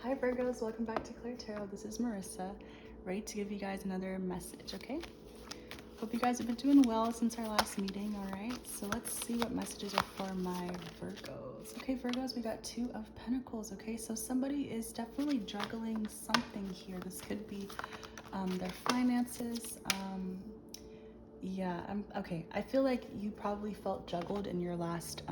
Hi Virgos, welcome back to Claire Tarot. This is Marissa, ready to give you guys another message, okay? Hope you guys have been doing well since our last meeting, alright? So let's see what messages are for my Virgos. Okay, Virgos, we got Two of Pentacles, okay? So somebody is definitely juggling something here. This could be their finances. Okay. I feel like you probably felt juggled in your last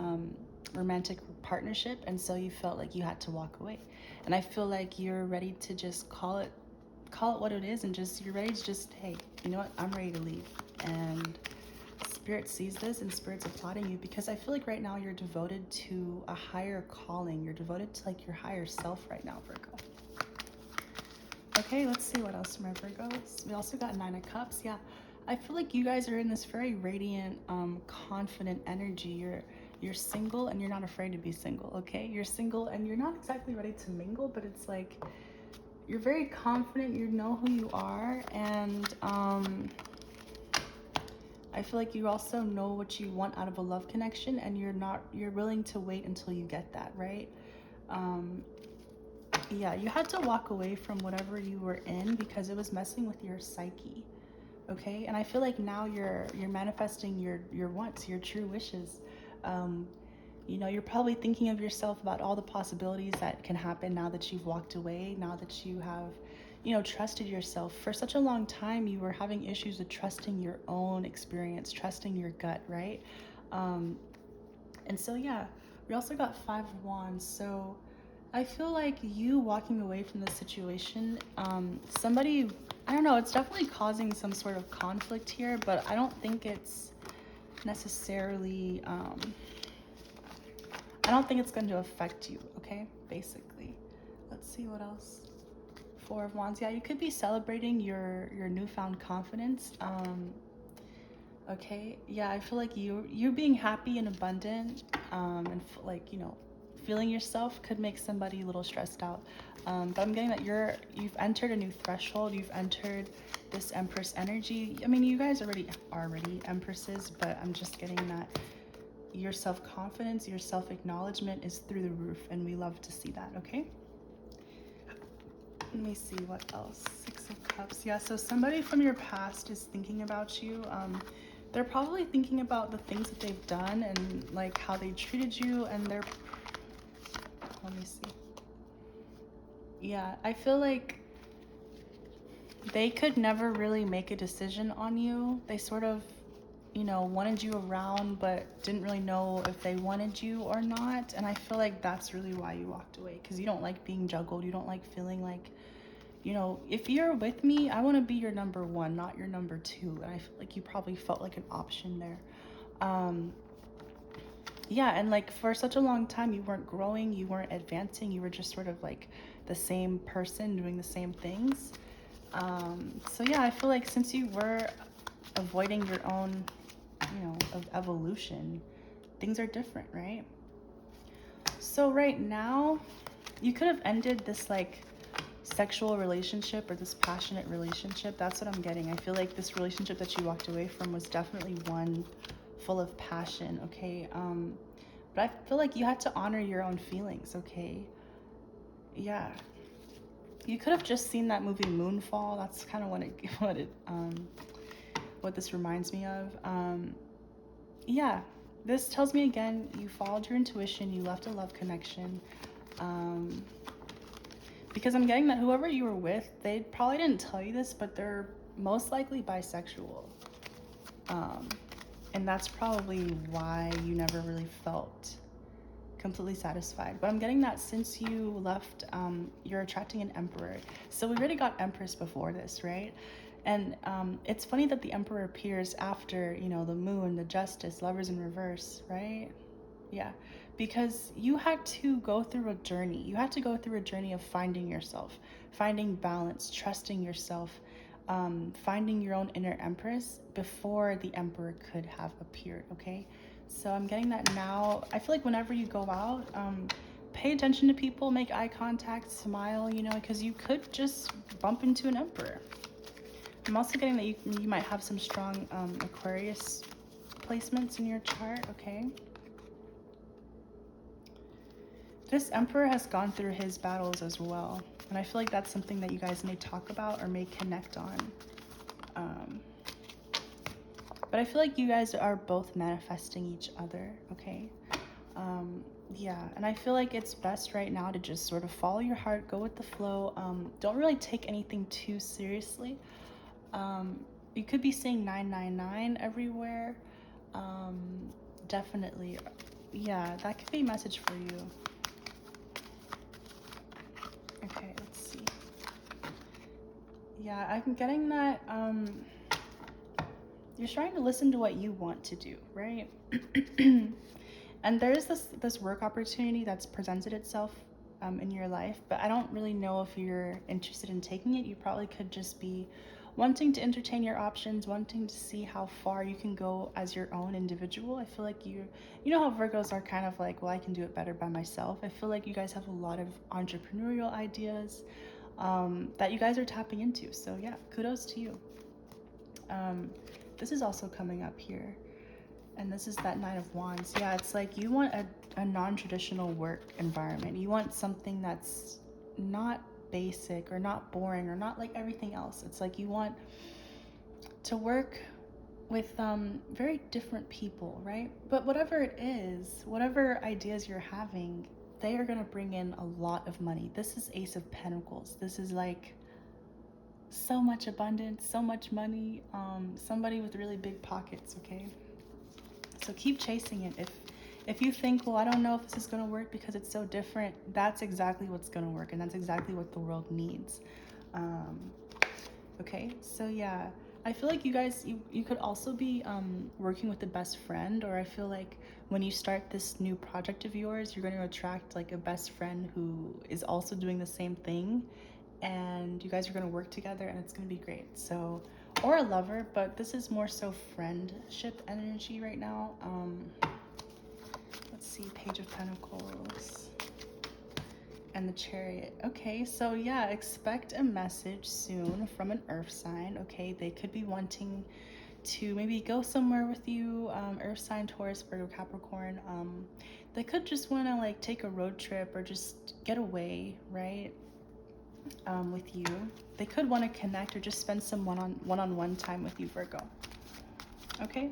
romantic partnership, and so you felt like you had to walk away. And I feel like you're ready to just call it what it is, and just you're ready to just, hey, you know what, I'm ready to leave. And Spirit sees this, and Spirit's applauding you, because I feel like right now you're devoted to a higher calling. You're devoted to like your higher self right now, Virgo. Okay, let's see what else for my Virgos. We also got Nine of Cups. Yeah, I feel like you guys are in this very radiant, confident energy. You're single and you're not afraid to be single, okay? You're single and you're not exactly ready to mingle, but it's like you're very confident, you know who you are, and I feel like you also know what you want out of a love connection, and you're willing to wait until you get that, right? Yeah, you had to walk away from whatever you were in because it was messing with your psyche. Okay, and I feel like now you're manifesting your wants, your true wishes. You know, you're probably thinking of yourself about all the possibilities that can happen now that you've walked away, now that you have, you know, trusted yourself. For such a long time, you were having issues with trusting your own experience, trusting your gut, right? And so, yeah, we also got Five of Wands. So I feel like you walking away from this situation, somebody, I don't know, it's definitely causing some sort of conflict here, but I don't think it's necessarily, I don't think it's going to affect you, okay, basically. Let's see what else. Four of Wands. Yeah, you could be celebrating your newfound confidence. Okay, yeah, I feel like you being happy and abundant, and like, you know, feeling yourself could make somebody a little stressed out. But I'm getting that you've entered a new threshold. You've entered this Empress energy. I mean, you guys already are Empresses, but I'm just getting that your self-confidence, your self-acknowledgement is through the roof, and we love to see that, okay? Let me see what else. Six of Cups. Yeah, so somebody from your past is thinking about you. They're probably thinking about the things that they've done and like how they treated you, and they're, let me see. Yeah, I feel like they could never really make a decision on you. They sort of, you know, wanted you around but didn't really know if they wanted you or not. And I feel like that's really why you walked away, because you don't like being juggled. You don't like feeling like, you know, if you're with me, I want to be your number one, not your number two. And I feel like you probably felt like an option there. Yeah, and like for such a long time, you weren't growing, you weren't advancing, you were just sort of like the same person doing the same things. So yeah, I feel like since you were avoiding your own, you know, of evolution, things are different, right? So right now, you could have ended this like sexual relationship or this passionate relationship. That's what I'm getting. I feel like this relationship that you walked away from was definitely one full of passion, okay? But I feel like you had to honor your own feelings, okay? Yeah. You could have just seen that movie Moonfall. That's kind of what this reminds me of. Yeah. This tells me again, you followed your intuition, you left a love connection. Because I'm getting that whoever you were with, they probably didn't tell you this, but they're most likely bisexual. And that's probably why you never really felt completely satisfied. But I'm getting that since you left, you're attracting an Emperor. So we already got Empress before this, right? And it's funny that the Emperor appears after, you know, the Moon, the Justice, Lovers in reverse, right? Yeah, because you had to go through a journey. You had to go through a journey of finding yourself, finding balance, trusting yourself, finding your own inner Empress before the Emperor could have appeared, okay? So I'm getting that now. I feel like whenever you go out, pay attention to people, make eye contact, smile, you know, because you could just bump into an Emperor. I'm also getting that you might have some strong Aquarius placements in your chart, okay? This Emperor has gone through his battles as well. And I feel like that's something that you guys may talk about or may connect on. But I feel like you guys are both manifesting each other, okay? Yeah, and I feel like it's best right now to just sort of follow your heart, go with the flow. Don't really take anything too seriously. You could be saying 999 everywhere. Definitely. Yeah, that could be a message for you. Okay, let's see. Yeah, I'm getting that you're trying to listen to what you want to do, right? And there is this work opportunity that's presented itself in your life, but I don't really know if you're interested in taking it. You probably could just be wanting to entertain your options, wanting to see how far you can go as your own individual. I feel like you know how Virgos are kind of like, well, I can do it better by myself. I feel like you guys have a lot of entrepreneurial ideas that you guys are tapping into. So yeah, kudos to you. This is also coming up here. And this is that Nine of Wands. Yeah, it's like you want a non-traditional work environment. You want something that's not basic or not boring or not like everything else. It's like you want to work with very different people, right? But whatever it is, whatever ideas you're having, they are going to bring in a lot of money. This is Ace of Pentacles. This is like so much abundance, so much money, somebody with really big pockets, okay? So keep chasing it. If you think, well, I don't know if this is going to work because it's so different, that's exactly what's going to work, and that's exactly what the world needs. Okay, so yeah, I feel like you guys, you could also be working with a best friend, or I feel like when you start this new project of yours, you're going to attract like a best friend who is also doing the same thing, and you guys are going to work together, and it's going to be great. So, or a lover, but this is more so friendship energy right now. Let's see, Page of Pentacles and the Chariot. Okay, so yeah, expect a message soon from an earth sign. Okay, they could be wanting to maybe go somewhere with you, earth sign, Taurus, Virgo, Capricorn. They could just want to like take a road trip or just get away, right? With you. They could want to connect or just spend some one-on-one time with you, Virgo. Okay?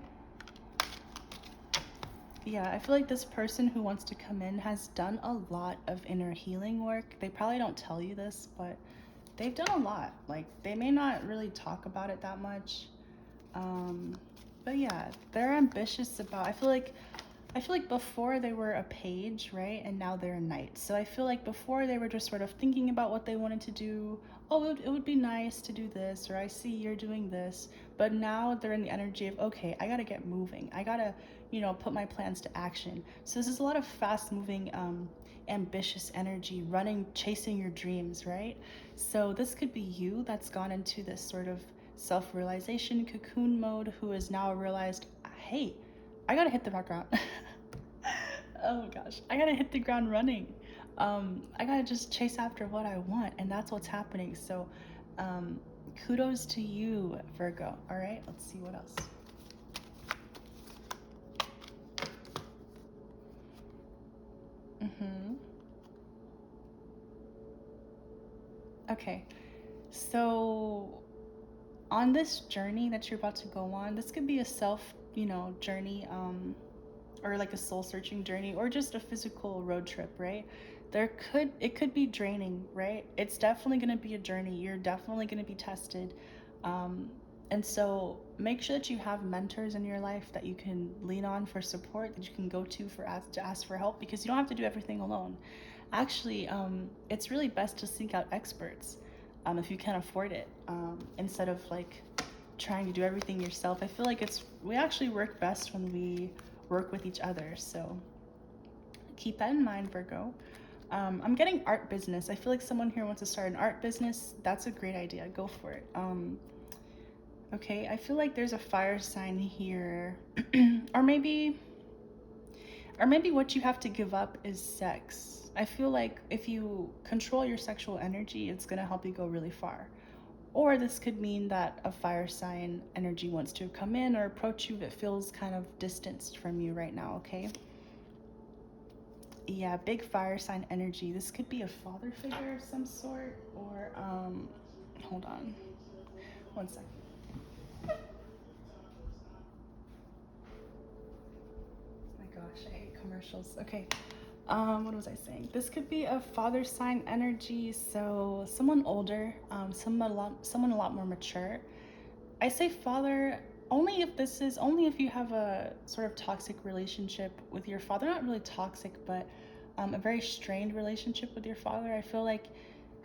Yeah, I feel like this person who wants to come in has done a lot of inner healing work. They probably don't tell you this, but they've done a lot. Like, they may not really talk about it that much. But yeah, they're ambitious about, I feel like before they were a page, right? And now they're a knight. So I feel like before they were just sort of thinking about what they wanted to do. Oh, it would be nice to do this, or I see you're doing this. But now they're in the energy of, okay, I gotta get moving. I gotta, put my plans to action. So this is a lot of fast moving, ambitious energy, running, chasing your dreams, right? So this could be you that's gone into this sort of self-realization cocoon mode, who has now realized, hey, I gotta hit the ground. Oh gosh, I gotta hit the ground running. I gotta just chase after what I want, and that's what's happening. So, kudos to you, Virgo. All right, let's see what else. Okay, so on this journey that you're about to go on, this could be a self, journey, or like a soul searching journey, or just a physical road trip, right? It could be draining, right? It's definitely going to be a journey. You're definitely going to be tested. And so make sure that you have mentors in your life that you can lean on for support, that you can go to ask for help, because you don't have to do everything alone. Actually, it's really best to seek out experts if you can afford it, instead of like trying to do everything yourself. I feel like we actually work best when we work with each other. So keep that in mind, Virgo. I'm getting art business. I feel like someone here wants to start an art business. That's a great idea. Go for it. Okay, I feel like there's a fire sign here. or maybe what you have to give up is sex. I feel like if you control your sexual energy, it's going to help you go really far. Or this could mean that a fire sign energy wants to come in or approach you that feels kind of distanced from you right now, okay? Yeah, big fire sign energy. This could be a father figure of some sort, or hold on, one second. My gosh, I hate commercials. Okay. What was I saying? This could be a father sign energy, so someone older, someone a lot more mature. I say father only if you have a sort of toxic relationship with your father. Not really toxic, but a very strained relationship with your father. I feel like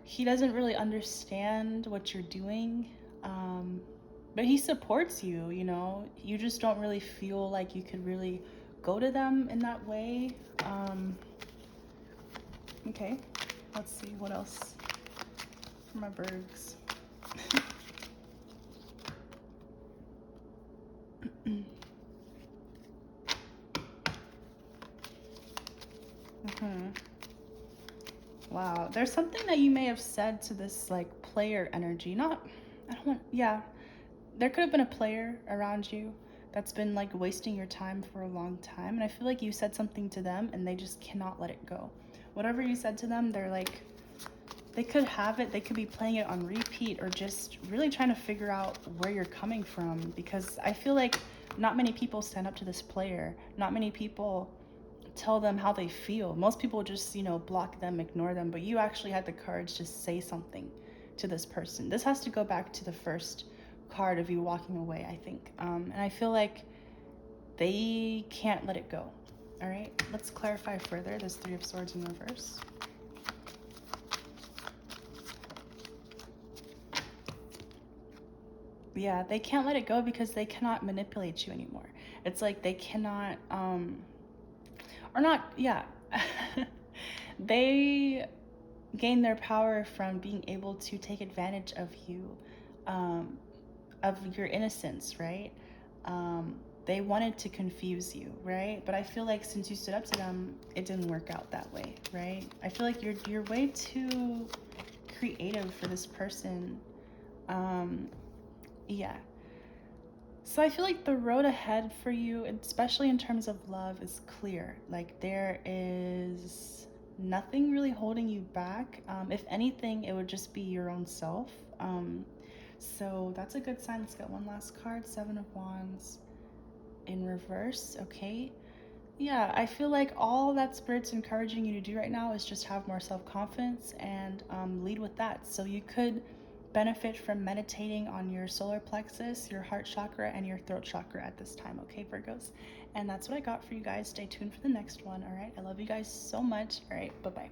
he doesn't really understand what you're doing, but he supports you. You know, you just don't really feel like you could really go to them in that way. Okay, let's see what else for my Virgs. Wow, there's something that you may have said to this like player energy. Not, I don't want, yeah, there could have been a player around you that's been like wasting your time for a long time. And I feel like you said something to them and they just cannot let it go. Whatever you said to them, they're like, they could have it, they could be playing it on repeat or just really trying to figure out where you're coming from, because I feel like not many people stand up to this player. Not many people tell them how they feel. Most people just, you know, block them, ignore them, but you actually had the courage to say something to this person. This has to go back to the first card of you walking away, I think. And I feel like they can't let it go. All right, let's clarify further this Three of Swords in reverse. Yeah, they can't let it go because they cannot manipulate you anymore. It's like they cannot, or not, yeah. They gain their power from being able to take advantage of you, um, of your innocence, right? They wanted to confuse you, right? But I feel like since you stood up to them, it didn't work out that way, right? I feel like you're way too creative for this person. Yeah. So I feel like the road ahead for you, especially in terms of love, is clear. Like there is nothing really holding you back. If anything, it would just be your own self. So that's a good sign. Let's get one last card. Seven of Wands in reverse. Okay. Yeah, I feel like all that Spirit's encouraging you to do right now is just have more self-confidence and lead with that. So you could benefit from meditating on your solar plexus, your heart chakra, and your throat chakra at this time, okay, Virgos? And that's what I got for you guys. Stay tuned for the next one, all right? I love you guys so much. All right, bye-bye.